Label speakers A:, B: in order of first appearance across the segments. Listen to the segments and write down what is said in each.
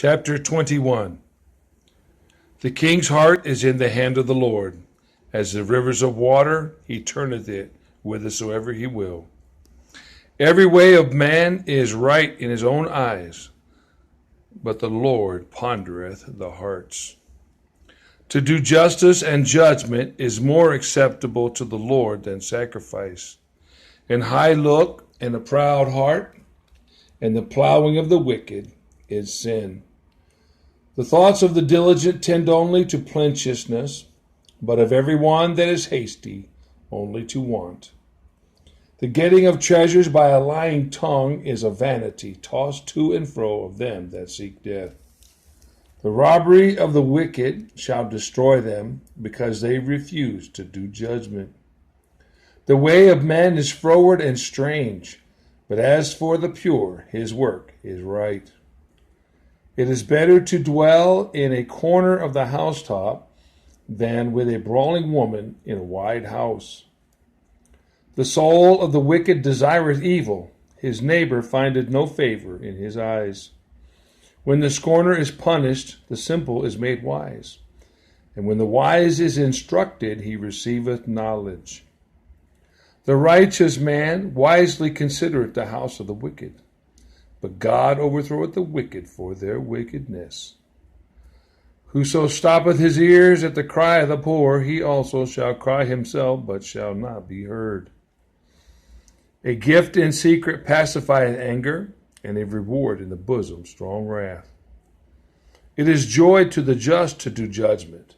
A: Chapter 21. The king's heart is in the hand of the Lord. As the rivers of water, he turneth it whithersoever he will. Every way of man is right in his own eyes, but the Lord pondereth the hearts. To do justice and judgment is more acceptable to the Lord than sacrifice. An high look and a proud heart, and the plowing of the wicked is sin. The thoughts of the diligent tend only to plenteousness, but of every one that is hasty, only to want. The getting of treasures by a lying tongue is a vanity, tossed to and fro of them that seek death. The robbery of the wicked shall destroy them, because they refuse to do judgment. The way of man is froward and strange, but as for the pure, his work is right. It is better to dwell in a corner of the housetop than with a brawling woman in a wide house. The soul of the wicked desireth evil. His neighbor findeth no favor in his eyes. When the scorner is punished, the simple is made wise. And when the wise is instructed, he receiveth knowledge. The righteous man wisely considereth the house of the wicked, but God overthroweth the wicked for their wickedness. Whoso stoppeth his ears at the cry of the poor, he also shall cry himself, but shall not be heard. A gift in secret pacifieth anger, and a reward in the bosom strong wrath. It is joy to the just to do judgment,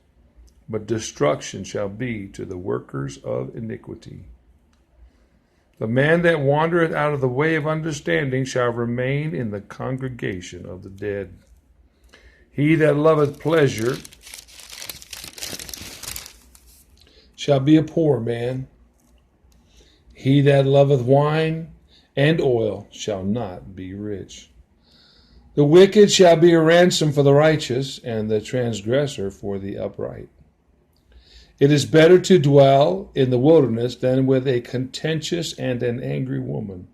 A: but destruction shall be to the workers of iniquity. The man that wandereth out of the way of understanding shall remain in the congregation of the dead. He that loveth pleasure shall be a poor man. He that loveth wine and oil shall not be rich. The wicked shall be a ransom for the righteous, and the transgressor for the upright. It is better to dwell in the wilderness than with a contentious and an angry woman.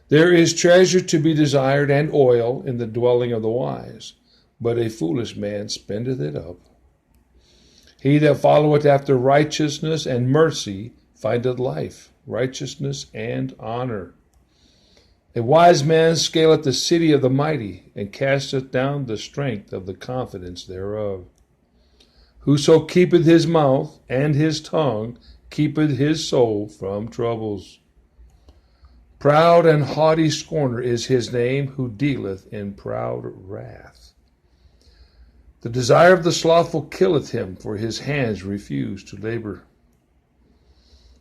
A: There is treasure to be desired and oil in the dwelling of the wise, but a foolish man spendeth it up. He that followeth after righteousness and mercy findeth life, righteousness, and honor. A wise man scaleth the city of the mighty, and casteth down the strength of the confidence thereof. Whoso keepeth his mouth and his tongue keepeth his soul from troubles. Proud and haughty scorner is his name, who dealeth in proud wrath. The desire of the slothful killeth him, for his hands refuse to labor.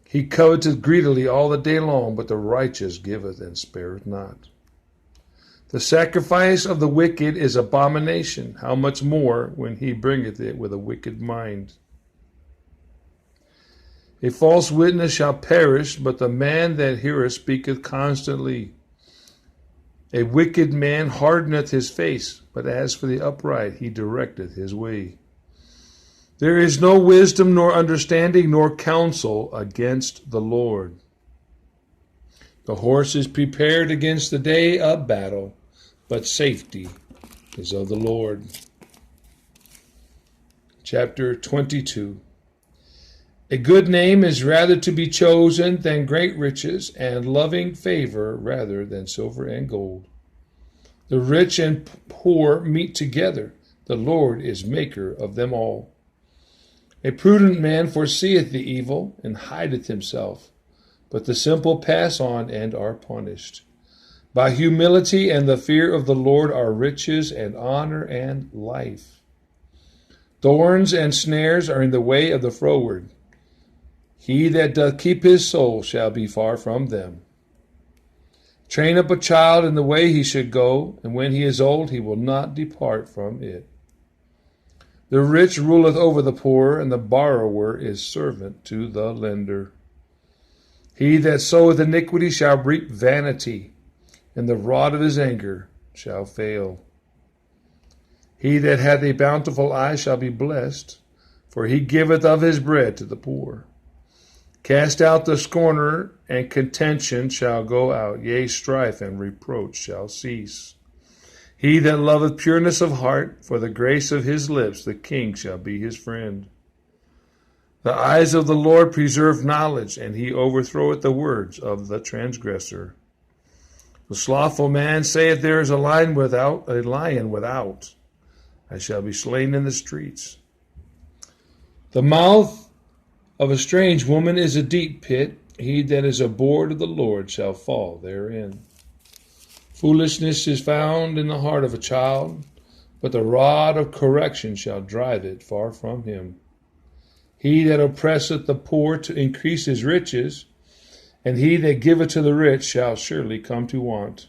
A: He coveteth greedily all the day long, but the righteous giveth and spareth not. The sacrifice of the wicked is abomination, how much more when he bringeth it with a wicked mind. A false witness shall perish, but the man that heareth speaketh constantly. A wicked man hardeneth his face, but as for the upright, he directeth his way. There is no wisdom, nor understanding, nor counsel against the Lord. The horse is prepared against the day of battle, but safety is of the Lord. Chapter 22. A good name is rather to be chosen than great riches, and loving favor rather than silver and gold. The rich and poor meet together. The Lord is maker of them all. A prudent man foreseeth the evil, and hideth himself, but the simple pass on and are punished. By humility and the fear of the Lord are riches and honor and life. Thorns and snares are in the way of the froward. He that doth keep his soul shall be far from them. Train up a child in the way he should go, and when he is old he will not depart from it. The rich ruleth over the poor, and the borrower is servant to the lender. He that soweth iniquity shall reap vanity, and the rod of his anger shall fail. He that hath a bountiful eye shall be blessed, for he giveth of his bread to the poor. Cast out the scorner, and contention shall go out, yea, strife and reproach shall cease. He that loveth pureness of heart, for the grace of his lips, the king shall be his friend. The eyes of the Lord preserve knowledge, and he overthroweth the words of the transgressor. The slothful man saith, there is a lion without. I shall be slain in the streets. The mouth of a strange woman is a deep pit. He that is abhorred of the Lord shall fall therein. Foolishness is found in the heart of a child, but the rod of correction shall drive it far from him. He that oppresseth the poor to increase his riches, and he that giveth to the rich shall surely come to want.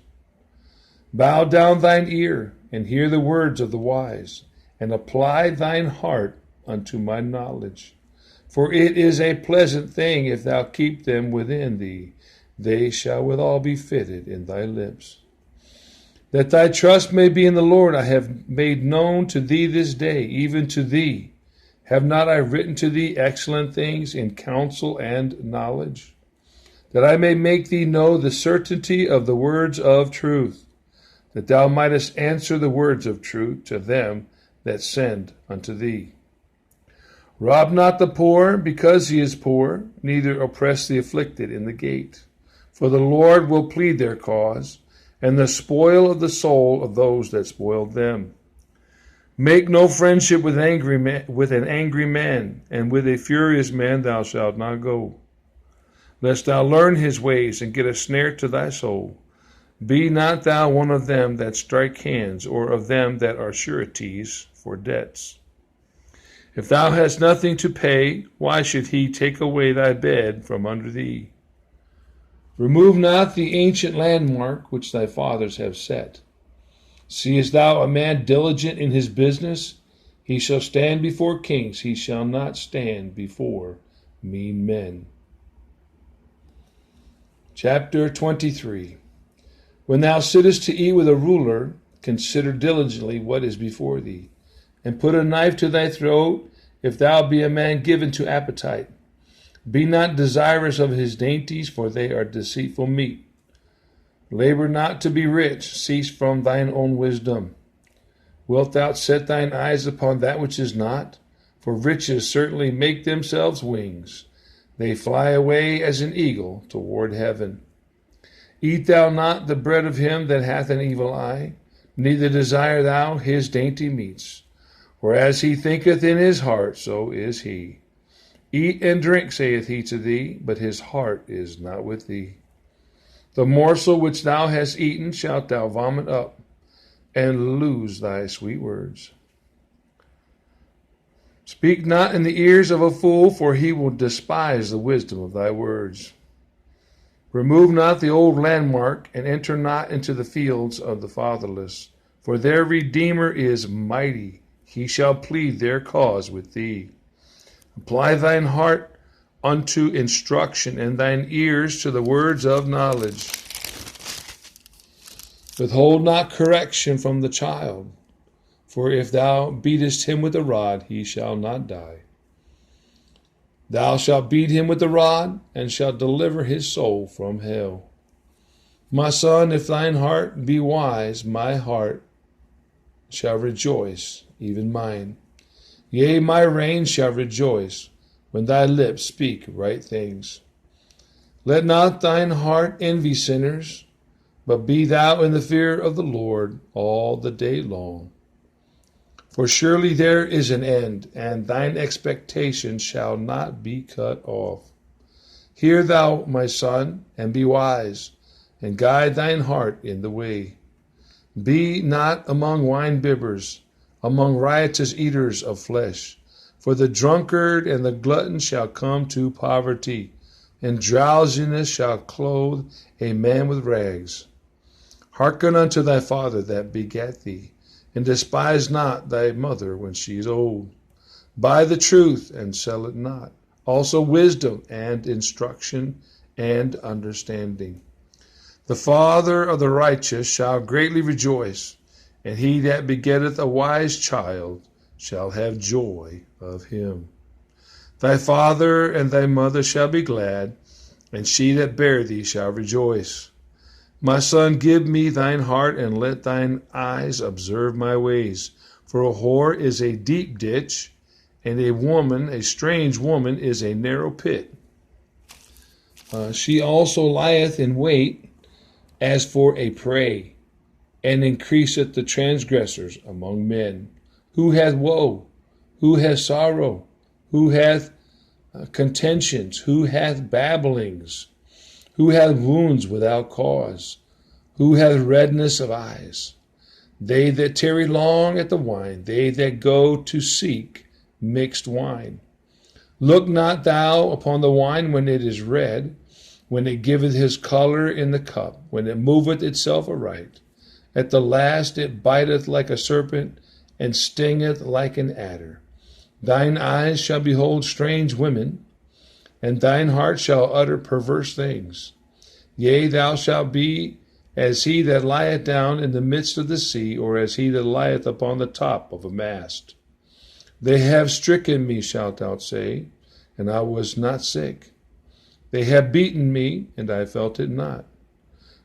A: Bow down thine ear, and hear the words of the wise, and apply thine heart unto my knowledge. For it is a pleasant thing if thou keep them within thee, they shall withal be fitted in thy lips. That thy trust may be in the Lord, I have made known to thee this day, even to thee. Have not I written to thee excellent things in counsel and knowledge? That I may make thee know the certainty of the words of truth, that thou mightest answer the words of truth to them that send unto thee. Rob not the poor because he is poor, neither oppress the afflicted in the gate. For the Lord will plead their cause, and the spoil of the soul of those that spoiled them. Make no friendship with an angry man, and with a furious man thou shalt not go. Lest thou learn his ways, and get a snare to thy soul. Be not thou one of them that strike hands, or of them that are sureties for debts. If thou hast nothing to pay, why should he take away thy bed from under thee? Remove not the ancient landmark which thy fathers have set. Seest thou a man diligent in his business? He shall stand before kings, he shall not stand before mean men. Chapter 23. When thou sittest to eat with a ruler, consider diligently what is before thee, and put a knife to thy throat, if thou be a man given to appetite. Be not desirous of his dainties, for they are deceitful meat. Labor not to be rich, cease from thine own wisdom. Wilt thou set thine eyes upon that which is not? For riches certainly make themselves wings. They fly away as an eagle toward heaven. Eat thou not the bread of him that hath an evil eye, neither desire thou his dainty meats. For as he thinketh in his heart, so is he. Eat and drink, saith he to thee, but his heart is not with thee. The morsel which thou hast eaten shalt thou vomit up, and lose thy sweet words. Speak not in the ears of a fool, for he will despise the wisdom of thy words. Remove not the old landmark, and enter not into the fields of the fatherless, for their Redeemer is mighty. He shall plead their cause with thee. Apply thine heart unto instruction, and thine ears to the words of knowledge. Withhold not correction from the child, for if thou beatest him with a rod, he shall not die. Thou shalt beat him with the rod, and shalt deliver his soul from hell. My son, if thine heart be wise, my heart shall rejoice, even mine. Yea, my reins shall rejoice, when thy lips speak right things. Let not thine heart envy sinners, but be thou in the fear of the Lord all the day long. For surely there is an end, and thine expectation shall not be cut off. Hear thou, my son, and be wise, and guide thine heart in the way. Be not among wine-bibbers, among riotous eaters of flesh. For the drunkard and the glutton shall come to poverty, and drowsiness shall clothe a man with rags. Hearken unto thy father that begat thee, and despise not thy mother when she is old. Buy the truth, and sell it not, also wisdom and instruction and understanding. The father of the righteous shall greatly rejoice, and he that begetteth a wise child shall have joy of him. Thy father and thy mother shall be glad, and she that bare thee shall rejoice. My son, give me thine heart, and let thine eyes observe my ways. For a whore is a deep ditch, and a woman, a strange woman, is a narrow pit. She also lieth in wait as for a prey, and increaseth the transgressors among men. Who hath woe? Who hath sorrow? Who hath contentions? Who hath babblings? Who hath wounds without cause? Who hath redness of eyes? They that tarry long at the wine, they that go to seek mixed wine. Look not thou upon the wine when it is red, when it giveth his color in the cup, when it moveth itself aright. At the last it biteth like a serpent, and stingeth like an adder. Thine eyes shall behold strange women, and thine heart shall utter perverse things. Yea, thou shalt be as he that lieth down in the midst of the sea, or as he that lieth upon the top of a mast. They have stricken me, shalt thou say, and I was not sick. They have beaten me, and I felt it not.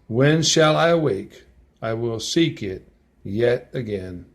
A: When shall I awake? I will seek it yet again.